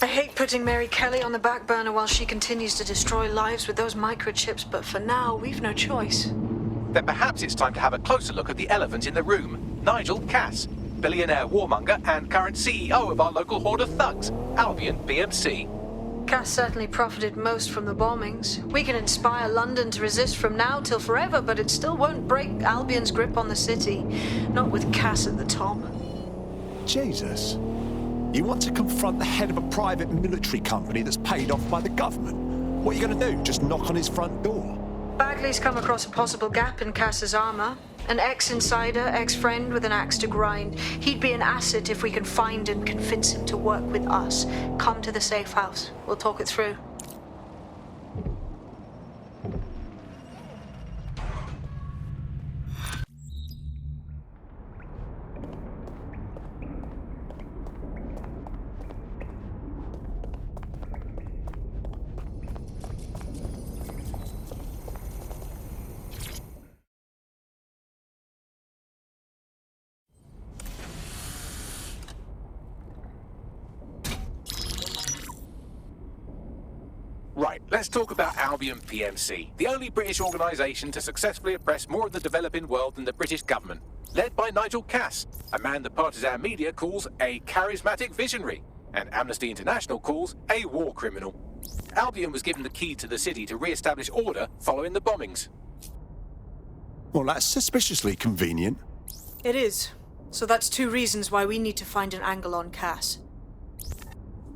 I hate putting Mary Kelly on the back burner while she continues to destroy lives with those microchips, but for now, we've no choice. Then perhaps it's time to have a closer look at the elephant in the room, Nigel Cass, billionaire warmonger and current CEO of our local horde of thugs, Albian PMC. Cass certainly profited most from the bombings. We can inspire London to resist from now till forever, but it still won't break Albian's grip on the city. Not with Cass at the top. Jesus. You want to confront the head of a private military company that's paid off by the government? What are you going to do? Just knock on his front door? Bagley's come across a possible gap in Cass's armor. An ex-insider, ex-friend with an axe to grind. He'd be an asset if we can find and convince him to work with us. Come to the safe house. We'll talk it through. Right, let's talk about Albion PMC, the only British organisation to successfully oppress more of the developing world than the British government, led by Nigel Cass, a man the partisan media calls a charismatic visionary, and Amnesty International calls a war criminal. Albion was given the key to the city to re-establish order following the bombings. Well, that's suspiciously convenient. It is. So that's two reasons why we need to find an angle on Cass.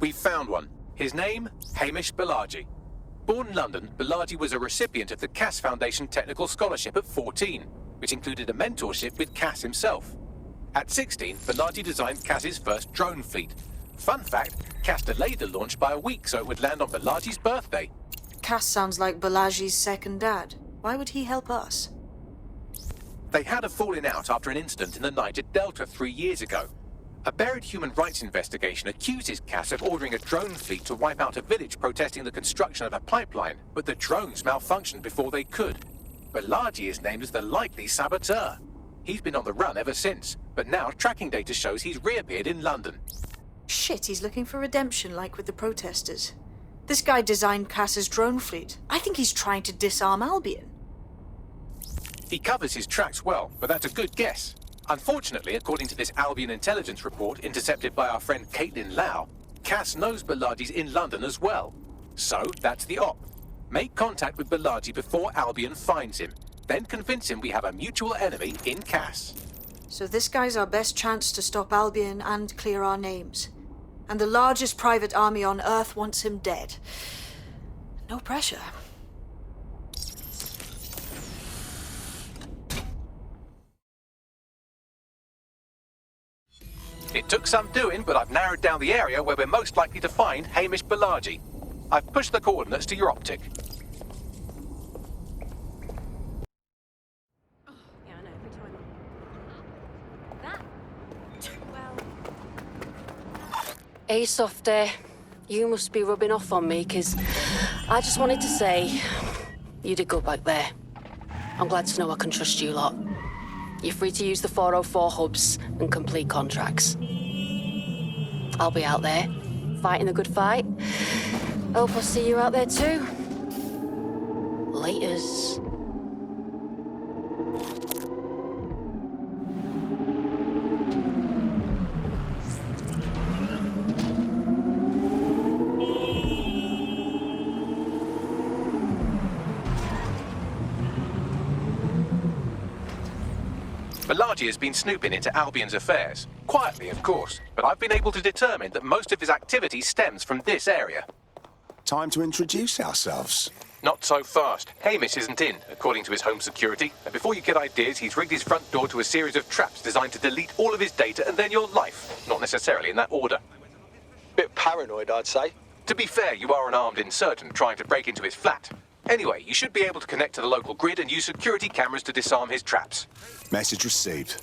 We've found one. His name, Hamish Balaji. Born in London, Balaji was a recipient of the Cass Foundation Technical Scholarship at 14, which included a mentorship with Cass himself. At 16, Balaji designed Cass's first drone fleet. Fun fact, Cass delayed the launch by a week so it would land on Balaji's birthday. Cass sounds like Balaji's second dad. Why would he help us? They had a falling out after an incident in the Niger Delta 3 years ago. A buried human rights investigation accuses Cass of ordering a drone fleet to wipe out a village protesting the construction of a pipeline, but the drones malfunctioned before they could. Balaji is named as the likely saboteur. He's been on the run ever since, but now tracking data shows he's reappeared in London. Shit, he's looking for redemption like with the protesters. This guy designed Cass's drone fleet. I think he's trying to disarm Albion. He covers his tracks well, but that's a good guess. Unfortunately, according to this Albion intelligence report intercepted by our friend Caitlin Lau, Cass knows Balaji's in London as well. So, that's the op. Make contact with Balaji before Albion finds him. Then convince him we have a mutual enemy in Cass. So this guy's our best chance to stop Albion and clear our names. And the largest private army on Earth wants him dead. No pressure. It took some doing, but I've narrowed down the area where we're most likely to find Hamish Balaji. I've pushed the coordinates to your optic. Oh, yeah, I know, every time. That? Well... Hey, Softy. You must be rubbing off on me, 'cause I just wanted to say you did good back there. I'm glad to know I can trust you lot. You're free to use the 404 hubs and complete contracts. I'll be out there, fighting a good fight. Hope I'll see you out there too. Laters. Balaji has been snooping into Albion's affairs. Quietly, of course, but I've been able to determine that most of his activity stems from this area. Time to introduce ourselves. Not so fast. Hamish isn't in, according to his home security. And before you get ideas, he's rigged his front door to a series of traps designed to delete all of his data and then your life. Not necessarily in that order. Bit paranoid, I'd say. To be fair, you are an armed insurgent trying to break into his flat. Anyway, you should be able to connect to the local grid and use security cameras to disarm his traps. Message received.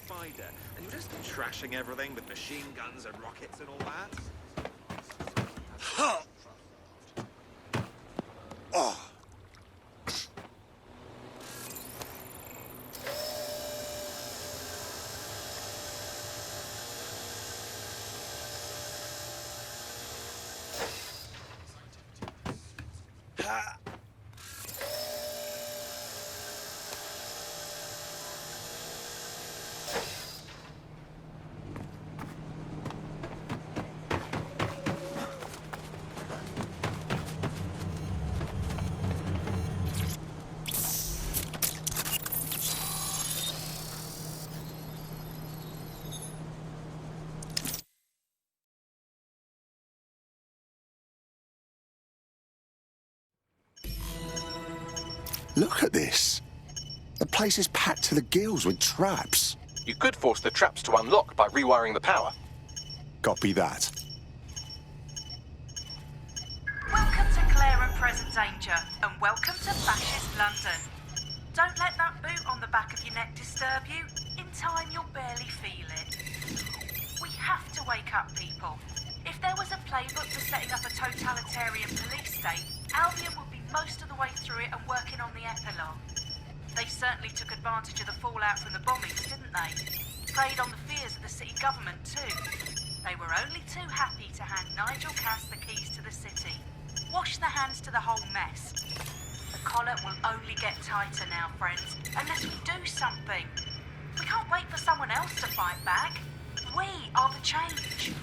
Spider, and you're just trashing everything with machine guns and rockets and all that. Oh. Look at this. The place is packed to the gills with traps. You could force the traps to unlock by rewiring the power. Copy that. Welcome to Claire and Present Danger, and welcome to Fascist London. Don't let that boot on the back of your neck disturb you. In time, you'll barely feel it. We have to wake up people. If there was a playbook for setting up a totalitarian police state, Albian would be most of the way through it and working on the epilogue. They certainly took advantage of the fallout from the bombings, didn't they? Preyed on the fears of the city government too. They were only too happy to hand Nigel Cass the keys to the city. Wash their hands to the whole mess. The collar will only get tighter now, friends, unless we do something. We can't wait for someone else to fight back. We are the change.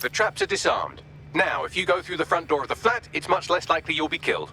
The traps are disarmed. Now, if you go through the front door of the flat, it's much less likely you'll be killed.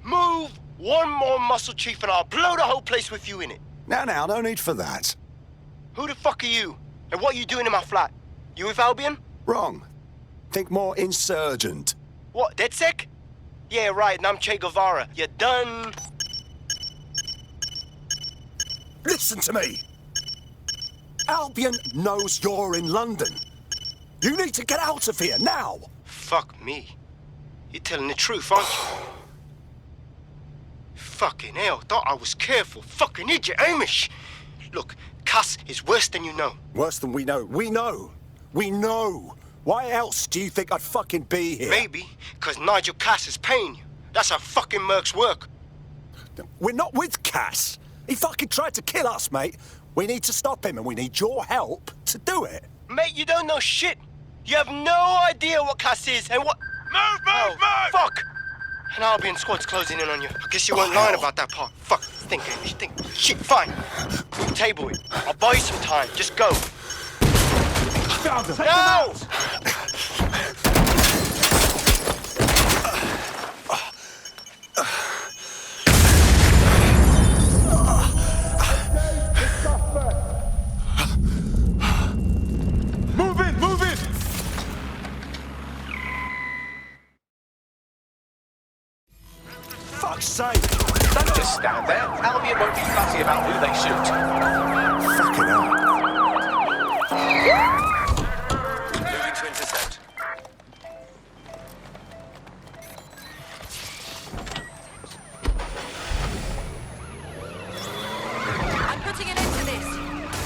Move one more muscle chief and I'll blow the whole place with you in it. Now, no need for that. Who the fuck are you? And what are you doing in my flat? You with Albian? Wrong. Think more insurgent. What, DedSec? Yeah, right, and I'm Che Guevara. You done? Listen to me. Albion knows you're in London. You need to get out of here now. Fuck me. You're telling the truth, aren't you? Fucking hell, thought I was careful. Fucking idiot, Amish. Look, Cass is worse than you know. Worse than we know. We know. We know. Why else do you think I'd fucking be here? Maybe, because Nigel Cass is paying you. That's how fucking mercs work. We're not with Cass. He fucking tried to kill us, mate. We need to stop him, and we need your help to do it. Mate, you don't know shit. You have no idea what Cass is and what... Move! Fuck! An Albion squad's closing in on you. I guess you weren't lying about that part. Fuck. Think, Amish, think. Shit, fine. We'll table it. I'll buy you some time. Just go. No! Move in! Fuck's sake! Don't just stand there. Albion won't be fussy about who they shoot. Fucking hell. Moving to intercept. I'm putting an end to this.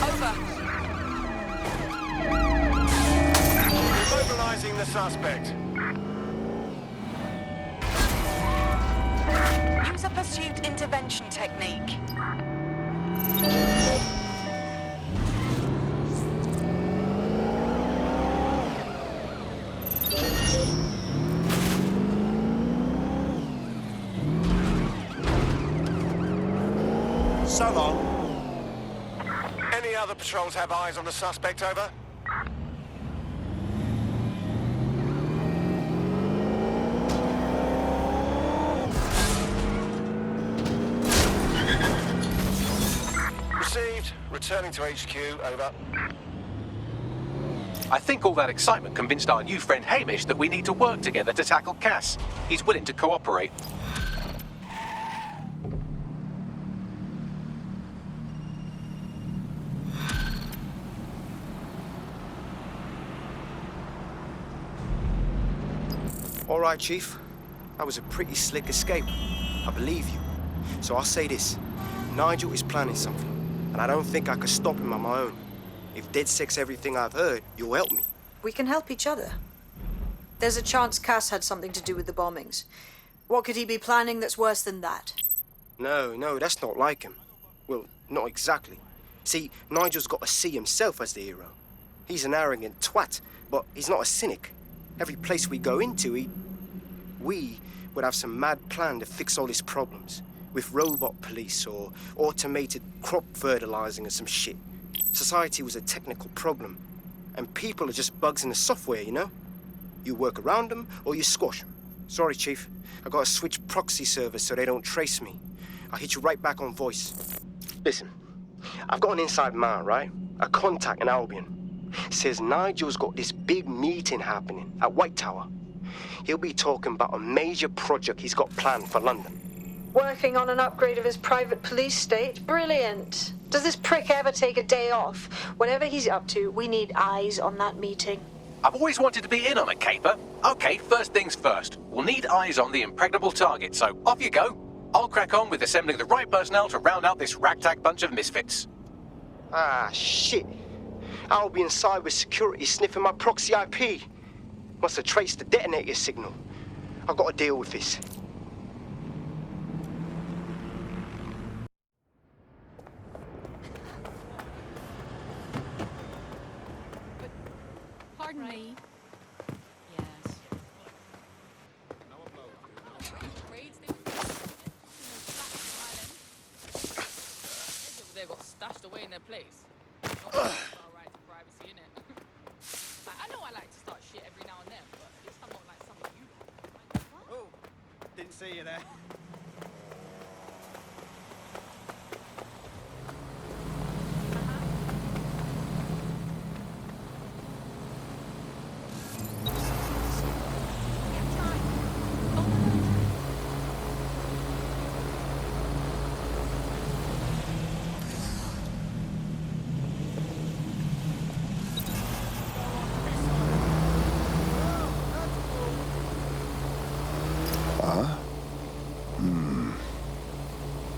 Over. Mobilizing the suspect. Use a pursuit intervention technique. So long. Any other patrols have eyes on the suspect, over? Received. Returning to HQ, over. I think all that excitement convinced our new friend Hamish that we need to work together to tackle Cass. He's willing to cooperate. All right, Chief. That was a pretty slick escape. I believe you. So I'll say this. Nigel is planning something, and I don't think I could stop him on my own. If DedSec's everything I've heard, you'll help me. We can help each other. There's a chance Cass had something to do with the bombings. What could he be planning that's worse than that? No, that's not like him. Well, not exactly. See, Nigel's got to see himself as the hero. He's an arrogant twat, but he's not a cynic. Every place we go into, we would have some mad plan to fix all his problems. With robot police or automated crop fertilizing or some shit. Society was a technical problem. And people are just bugs in the software, you know? You work around them or you squash them. Sorry, Chief. I gotta switch proxy servers so they don't trace me. I'll hit you right back on voice. Listen, I've got an inside man, right? A contact in Albion. Says Nigel's got this big meeting happening at White Tower. He'll be talking about a major project he's got planned for London. Working on an upgrade of his private police state? Brilliant. Does this prick ever take a day off? Whatever he's up to, we need eyes on that meeting. I've always wanted to be in on a caper. Okay, first things first. We'll need eyes on the impregnable target, so off you go. I'll crack on with assembling the right personnel to round out this ragtag bunch of misfits. Ah, shit. Albion cyber security sniffing my proxy IP. Must have traced the detonator signal. I've got to deal with this. Pardon me. Yes. They got stashed away in their place. Not right to privacy, innit? I know I like to start shit every now and then, but at least I'm not like some of you. Like, what? Oh, didn't see you there.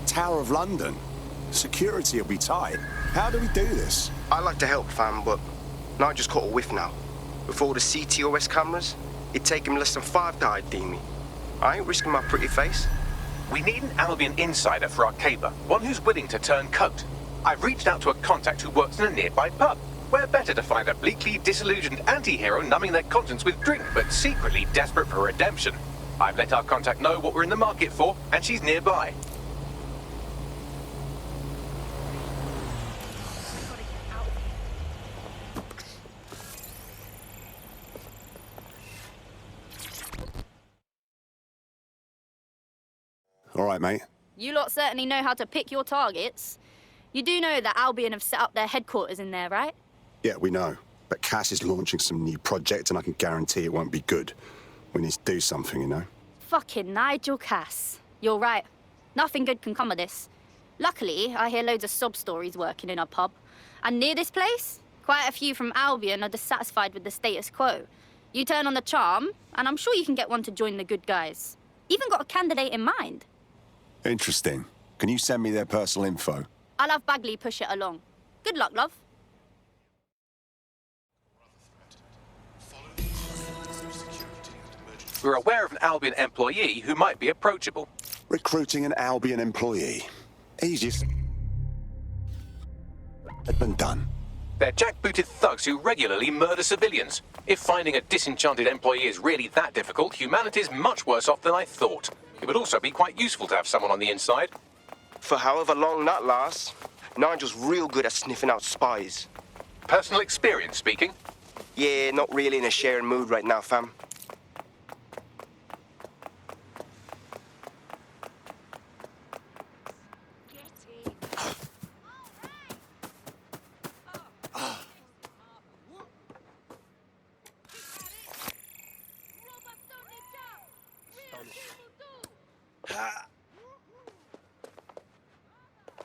Tower of London. Security will be tight. How do we do this? I like to help, fam, but Nigel's caught a whiff now. With all the CTOS cameras, it'd take him less than 5 to ID me. I ain't risking my pretty face. We need an Albion insider for our caper, one who's willing to turn coat. I've reached out to a contact who works in a nearby pub. Where better to find a bleakly disillusioned anti-hero numbing their conscience with drink, but secretly desperate for redemption. I've let our contact know what we're in the market for, and she's nearby. All right, mate. You lot certainly know how to pick your targets. You do know that Albion have set up their headquarters in there, right? Yeah, we know. But Cass is launching some new project, and I can guarantee it won't be good. We need to do something, you know? Fucking Nigel Cass. You're right. Nothing good can come of this. Luckily, I hear loads of sob stories working in our pub. And near this place, Quite a few from Albion are dissatisfied with the status quo. You turn on the charm, and I'm sure you can get one to join the good guys. Even got a candidate in mind. Interesting. Can you send me their personal info? I'll have Bagley push it along. Good luck, love. We're aware of an Albion employee who might be approachable. Recruiting an Albion employee. Easiest. Had been done. They're jackbooted thugs who regularly murder civilians. If finding a disenchanted employee is really that difficult, humanity's much worse off than I thought. It would also be quite useful to have someone on the inside. For however long that lasts, Nigel's real good at sniffing out spies. Personal experience speaking? Yeah, not really in a sharing mood right now, fam.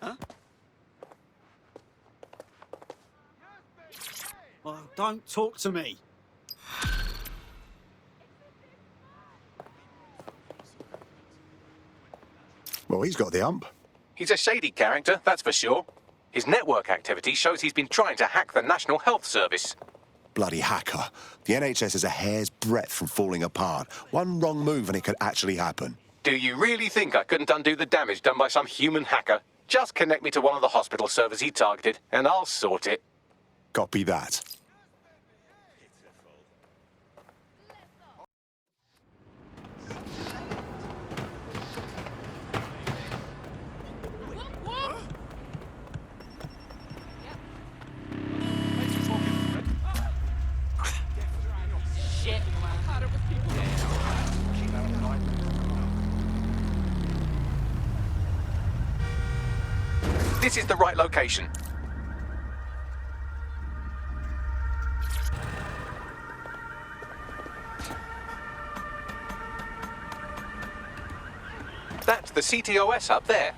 Huh? Well, don't talk to me. Well, he's got the ump. He's a shady character, that's for sure. His network activity shows he's been trying to hack the National Health Service. Bloody hacker. The NHS is a hair's breadth from falling apart. One wrong move and it could actually happen. Do you really think I couldn't undo the damage done by some human hacker? Just connect me to one of the hospital servers he targeted, and I'll sort it. Copy that. This is the right location. That's the CTOS up there.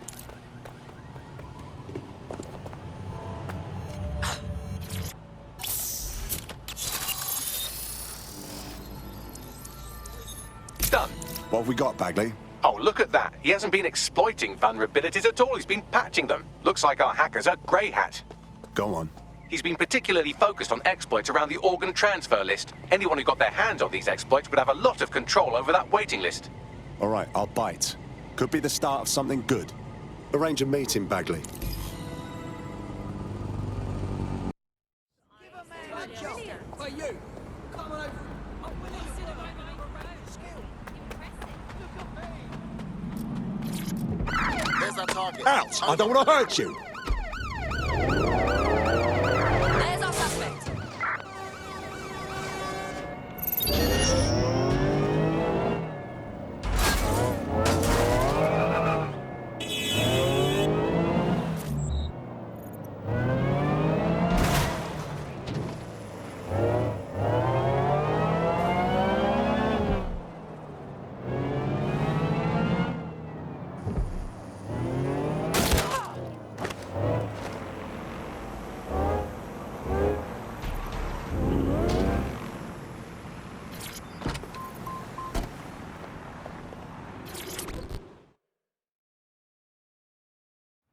Done. What have we got, Bagley? Oh, look at that. He hasn't been exploiting vulnerabilities at all. He's been patching them. Looks like our hacker's a grey hat. Go on. He's been particularly focused on exploits around the organ transfer list. Anyone who got their hands on these exploits would have a lot of control over that waiting list. All right, I'll bite. Could be the start of something good. Arrange a meeting, Bagley. Out! I don't want to hurt you! There's our suspect.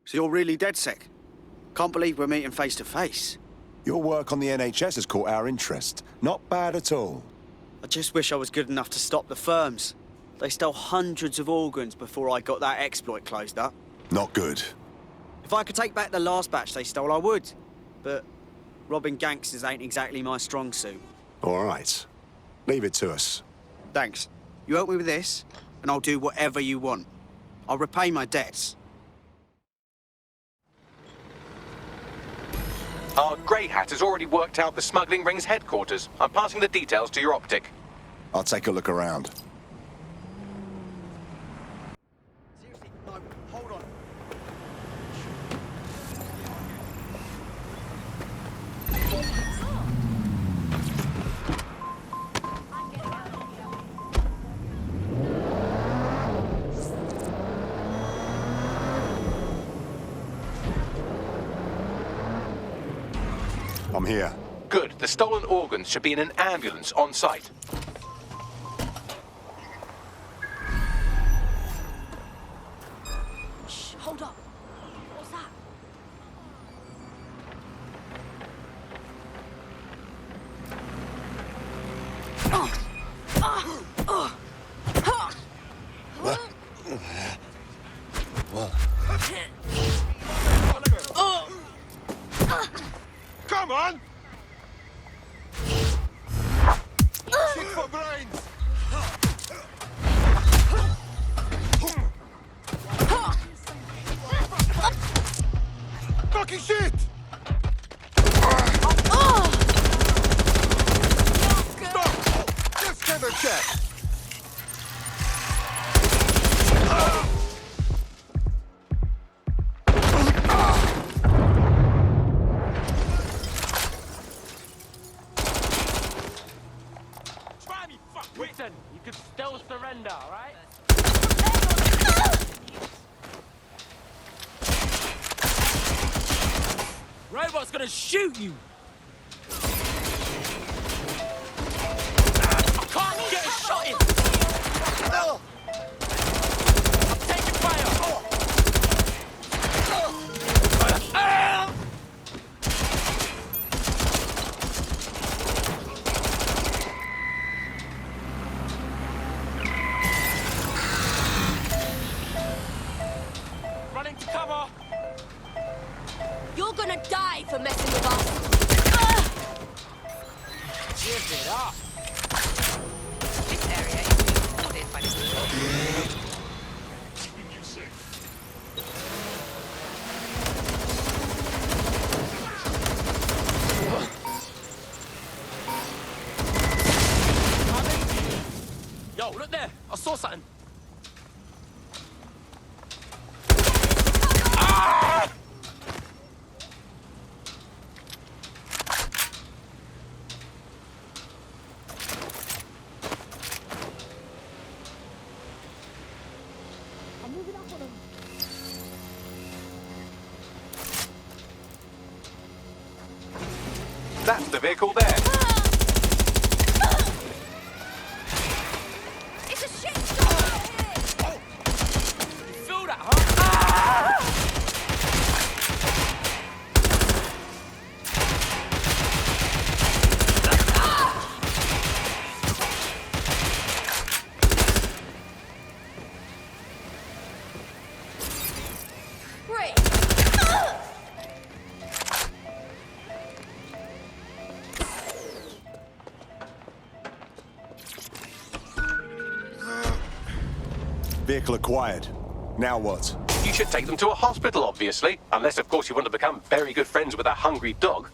So you're really dead sick? Can't believe we're meeting face to face. Your work on the NHS has caught our interest. Not bad at all. I just wish I was good enough to stop the firms. They stole hundreds of organs before I got that exploit closed up. Not good. If I could take back the last batch they stole, I would. But robbing gangsters ain't exactly my strong suit. All right. Leave it to us. Thanks. You help me with this, and I'll do whatever you want. I'll repay my debts. Our grey hat has already worked out the smuggling ring's headquarters. I'm passing the details to your optic. I'll take a look around. Seriously, no, hold on. I'm here. Good. The stolen organs should be in an ambulance on site. Shh, hold up. What's that? Come on! Shit for brains! Fucking shit! Stop! Just get a check! Try me, fuck! Listen, you can still surrender, alright? Robot's gonna shoot you! I can't get a shot in! I'm taking fire! Running to cover! You're gonna die for messing with us. Give it up! This area is recorded by the Yo, look there! I saw something! That's the vehicle there. It's a shit show here. You feel that, huh? Great. Vehicle acquired. Now what? You should take them to a hospital, obviously. Unless, of course, you want to become very good friends with a hungry dog.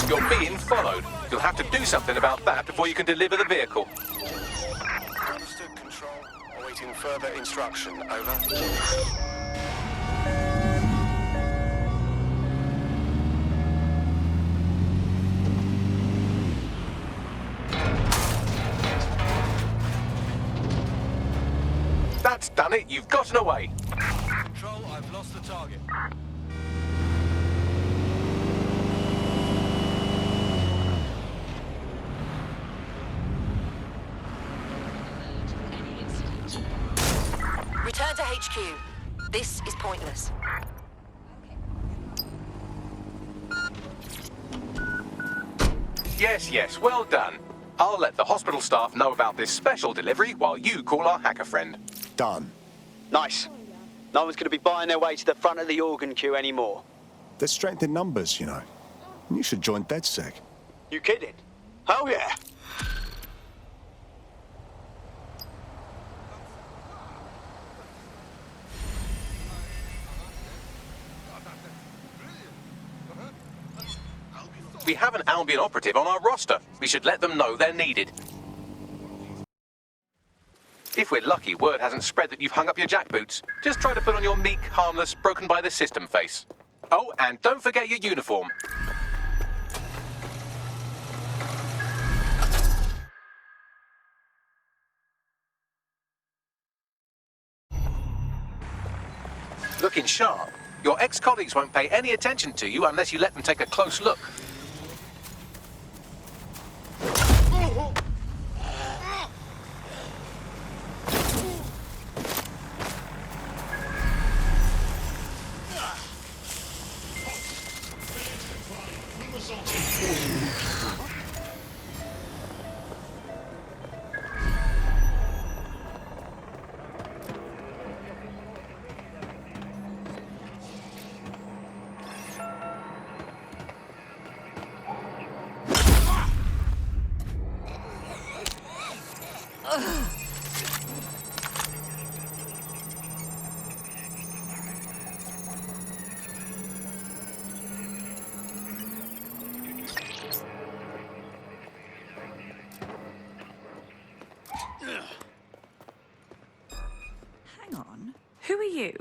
You're being followed. You'll have to do something about that before you can deliver the vehicle. Understood, Control. Awaiting further instruction. Over. done it. You've gotten away. Control, I've lost the target. Return to HQ. This is pointless. Yes, well done. I'll let the hospital staff know about this special delivery while you call our hacker friend. Done. Nice. No one's going to be buying their way to the front of the organ queue anymore. There's strength in numbers, you know. You should join DedSec. You kidding? Hell yeah. We have an Albian operative on our roster. We should let them know they're needed. If we're lucky, word hasn't spread that you've hung up your jackboots. Just try to put on your meek, harmless, broken by the system face. Oh, and don't forget your uniform. Looking sharp. Your ex-colleagues won't pay any attention to you unless you let them take a close look. Hang on. Who are you?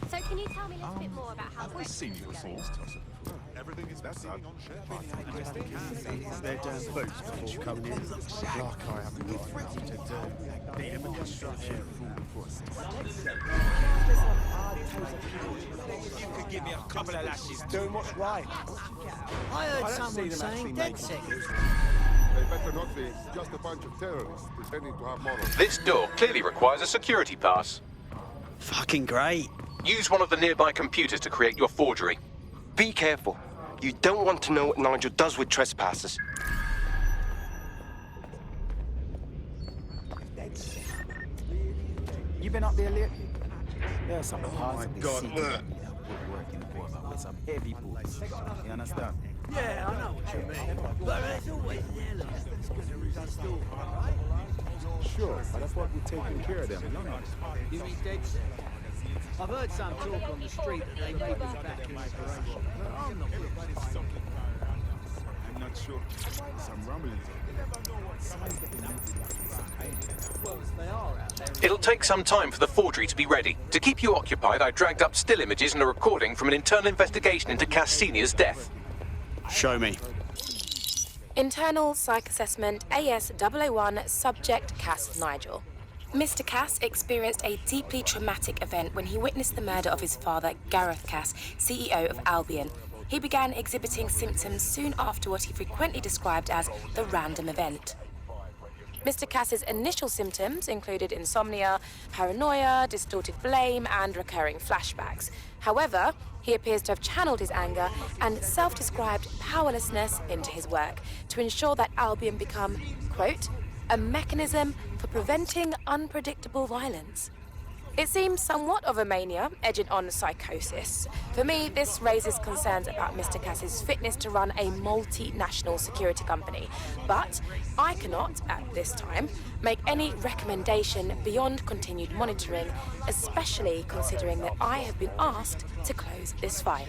So can you tell me a little bit more about how the rest seen you before. Everything is proceeding on schedule. Their damn boots before coming in. Like I haven't got enough to do. The infrastructure. You could give me a couple of lashes. Doing what's right. I heard someone saying DedSec. They better not be just a bunch of terrorists pretending to have morals. This door clearly requires a security pass. Fucking great. Use one of the nearby computers to create your forgery. Be careful. You don't want to know what Nigel does with trespassers. You been up there lately? There are some parts of the God, city look. working for with some heavy boots. You understand? Yeah, I know what you mean. But it's always there, look. Sure, but I thought we'd taken care of them. You mean DedSec? I've heard some talk on the street that they may be back in operation, but I'm not I'm not sure. Some rumblings. It'll take some time for the forgery to be ready. To keep you occupied, I dragged up still images and a recording from an internal investigation into Cass Sr.'s death. Show me. Internal Psych Assessment AS001 Subject Cass Nigel. Mr. Cass experienced a deeply traumatic event when he witnessed the murder of his father, Gareth Cass, CEO of Albion. He began exhibiting symptoms soon after what he frequently described as the random event. Mr. Cass's initial symptoms included insomnia, paranoia, distorted blame, and recurring flashbacks. However, he appears to have channeled his anger and self-described powerlessness into his work to ensure that Albion become, quote, a mechanism for preventing unpredictable violence. It seems somewhat of a mania, edging on psychosis. For me, this raises concerns about Mr. Cass's fitness to run a multinational security company. But I cannot, at this time, make any recommendation beyond continued monitoring, especially considering that I have been asked to close this file.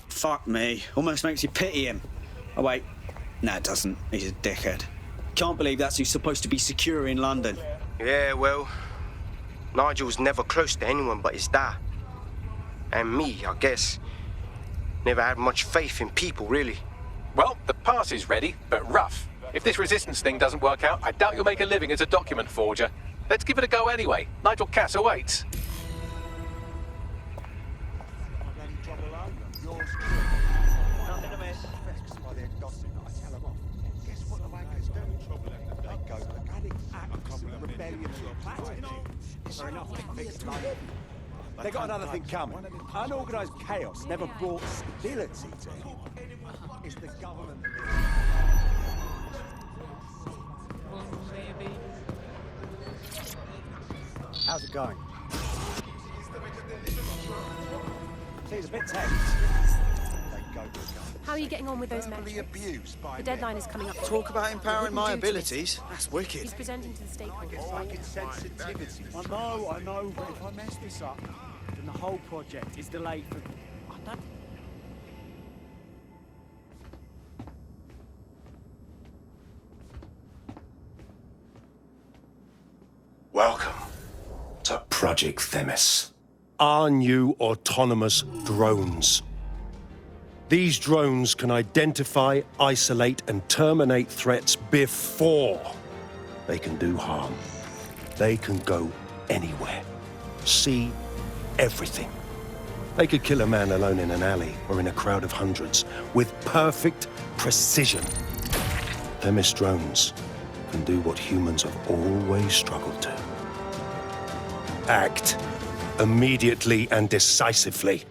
Fuck me. Almost makes you pity him. Oh, wait. No, it doesn't. He's a dickhead. Can't believe that's who's supposed to be secure in London. Yeah, well, Nigel's never close to anyone but his dad. And me, I guess. Never had much faith in people, really. Well, the pass is ready, but rough. If this resistance thing doesn't work out, I doubt you'll make a living as a document forger. Let's give it a go anyway. Nigel Cass awaits. They got another thing coming. Unorganised chaos never brought stability to anyone. It's the government. How's it going? See, it's a bit tense. How are you getting on with those metrics? The deadline is coming up. Talk about empowering my abilities. That's wicked. He's presenting to the stakeholders. I know, but if I mess this up, then the whole project is delayed for... I don't... Welcome to Project Themis. Our new autonomous drones. These drones can identify, isolate, and terminate threats before they can do harm. They can go anywhere, see everything. They could kill a man alone in an alley or in a crowd of hundreds with perfect precision. Themis drones can do what humans have always struggled to. Act immediately and decisively.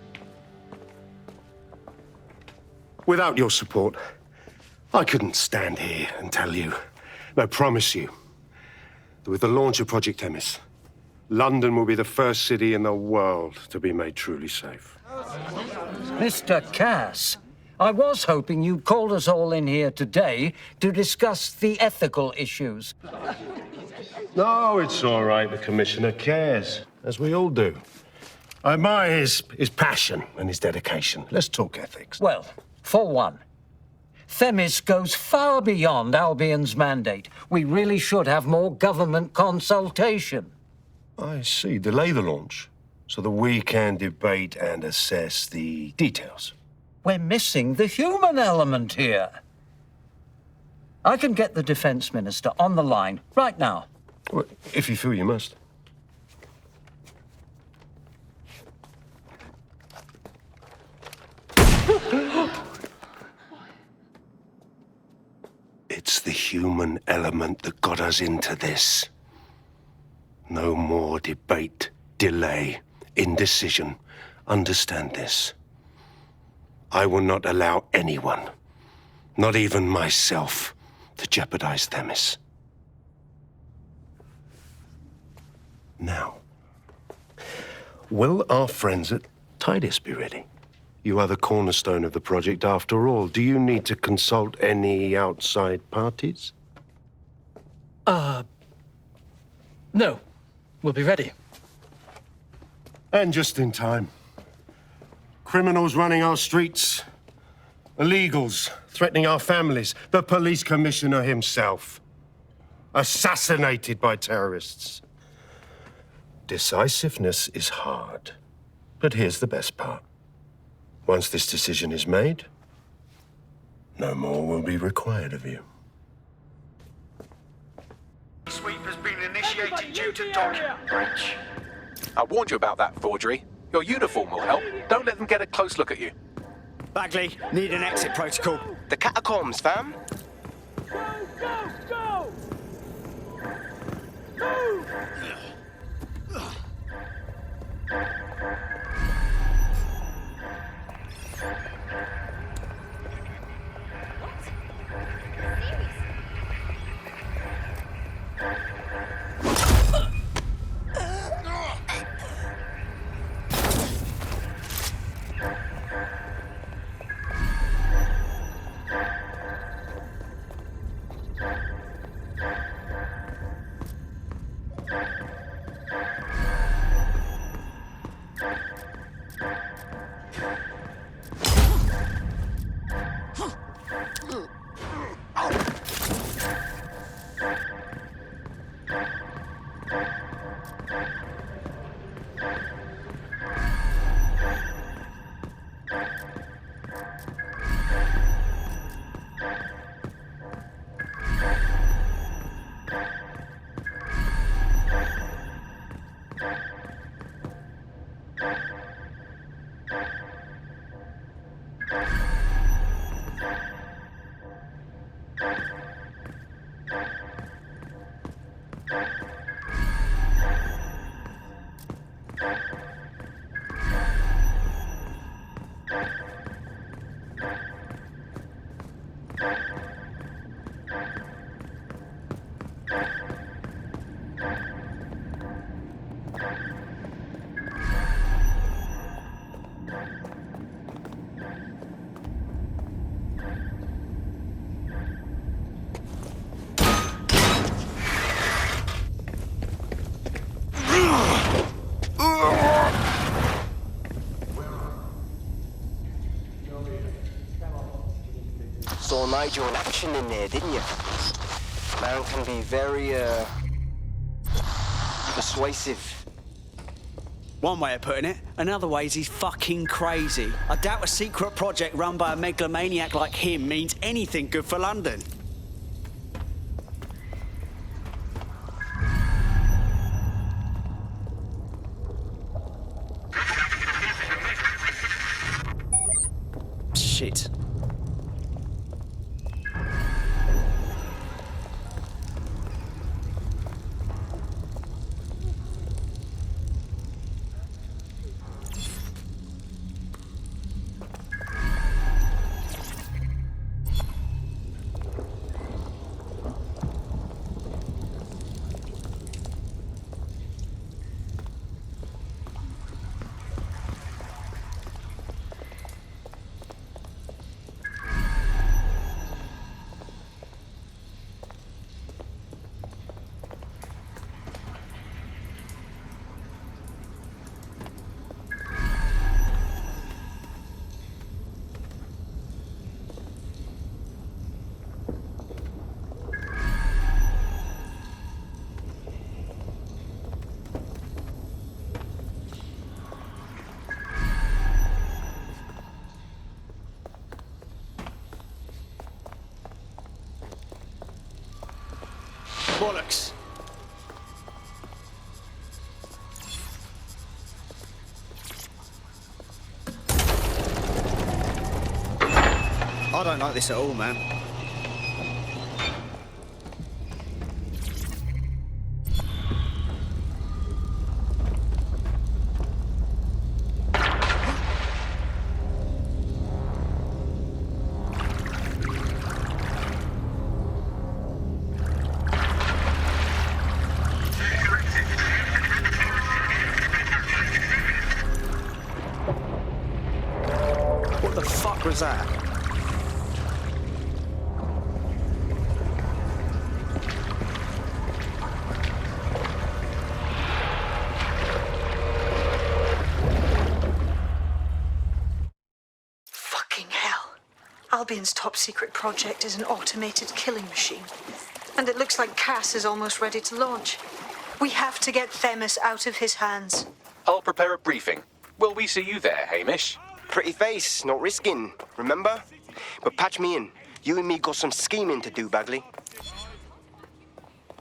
Without your support, I couldn't stand here and tell you, and I promise you, that with the launch of Project Themis, London will be the first city in the world to be made truly safe. Mr. Cass, I was hoping you'd called us all in here today to discuss the ethical issues. No, it's all right. The Commissioner cares, as we all do. I admire his passion and his dedication. Let's talk ethics. Well, for one, Themis goes far beyond Albion's mandate. We really should have more government consultation. I see. Delay the launch so that we can debate and assess the details. We're missing the human element here. I can get the Defence Minister on the line right now. Well, if you feel you must. It's the human element that got us into this. No more debate, delay, indecision. Understand this. I will not allow anyone, not even myself, to jeopardize Themis. Now, will our friends at Tidus be ready? You are the cornerstone of the project after all. Do you need to consult any outside parties? No. We'll be ready. And just in time. Criminals running our streets. Illegals threatening our families. The police commissioner himself. Assassinated by terrorists. Decisiveness is hard. But here's the best part. Once this decision is made, no more will be required of you. Sweep has been initiated due to document breach. I warned you about that forgery. Your uniform will help. Don't let them get a close look at you. Bagley, need an exit protocol. The catacombs, fam. Go! Move! Saw Nigel in action in there, didn't you? Man can be very, persuasive. One way of putting it. Another way is he's fucking crazy. I doubt a secret project run by a megalomaniac like him means anything good for London. Shit. Bollocks. I don't like this at all, man. What the fuck was that? Albian's top-secret project is an automated killing machine. And it looks like Cass is almost ready to launch. We have to get Themis out of his hands. I'll prepare a briefing. Will we see you there, Hamish? Pretty face, not risking, remember? But patch me in. You and me got some scheming to do, Bagley.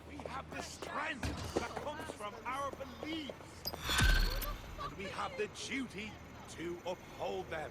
We have the strength that comes from our beliefs. And we have the duty to uphold them.